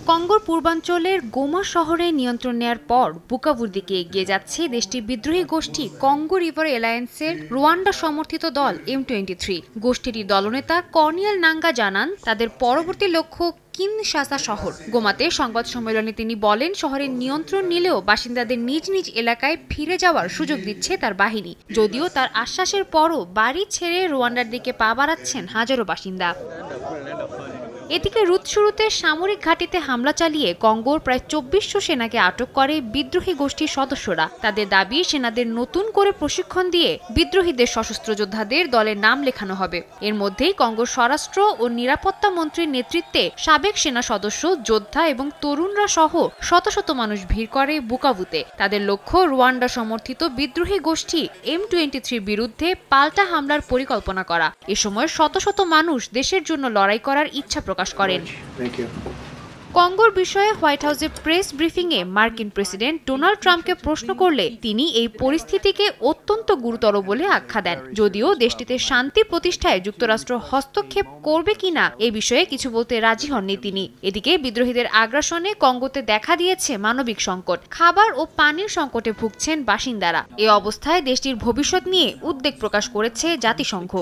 কঙ্গোর পূর্বাঞ্চলের গোমা শহরে নিয়ন্ত্রণ নেয়ার পর বুকাভুর দিকে এগিয়ে যাচ্ছে দেশটির বিদ্রোহী গোষ্ঠী কঙ্গো রিভার অ্যালায়েন্সের রুয়ান্ডা সমর্থিত দল M23। গোষ্ঠীটির দলনেতা কর্নিয়াল নাঙ্গা জানান, তাদের পরবর্তী লক্ষ্য কিনশাসা শহর। গোমাতে সংবাদ সম্মেলনে তিনি বলেন, শহরের নিয়ন্ত্রণ নিলেও বাসিন্দাদের নিজ নিজ এলাকায় ফিরে যাওয়ার সুযোগ দিচ্ছে তার বাহিনী। যদিও তার আশ্বাসের পরও বাড়ি ছেড়ে রুয়ান্ডার দিকে পা বাড়াচ্ছেন হাজারো বাসিন্দা। এদিকে রুদ শুরুতে সামরিক ঘাঁটিতে হামলা চালিয়ে কঙ্গোর প্রায় 2400 সেনাকে আটক করে বিদ্রোহী গোষ্ঠীর সদস্যরা। তাদের দাবি, সেনাদের নতুন করে প্রশিক্ষণ দিয়ে বিদ্রোহীদের সশস্ত্র যোদ্ধাদের দলের নাম লেখানো হবে। এর মধ্যেই কঙ্গোর স্বরাষ্ট্র ও নিরাপত্তা মন্ত্রীর নেতৃত্বে সাবেক সেনা সদস্য, যোদ্ধা এবং তরুণরা সহ শত শত মানুষ ভিড় করে বুকাভুতে। তাদের লক্ষ্য রুয়ান্ডা সমর্থিত বিদ্রোহী গোষ্ঠী M23 বিরুদ্ধে পাল্টা হামলার পরিকল্পনা করা। এ সময় শত শত মানুষ দেশের জন্য লড়াই করার ইচ্ছা প্রকাশ করেন। কঙ্গোর বিষয়ে হোয়াইট হাউসে প্রেস ব্রিফিংয়ে মার্কিন প্রেসিডেন্ট ডোনাল্ড ট্রাম্পকে প্রশ্ন করলে তিনি এই পরিস্থিতিকে অত্যন্ত গুরুতর বলে আখ্যা দেন। যদিও দেশটিতে শান্তি প্রতিষ্ঠায় যুক্তরাষ্ট্র হস্তক্ষেপ করবে কিনা এ বিষয়ে কিছু বলতে রাজি হননি তিনি। এদিকে বিদ্রোহীদের আগ্রাসনে কঙ্গোতে দেখা দিয়েছে মানবিক সংকট, খাবার ও পানির সংকটে ভুগছেন বাসিন্দারা। এ অবস্থায় দেশটির ভবিষ্যৎ নিয়ে উদ্বেগ প্রকাশ করেছে জাতিসংঘ।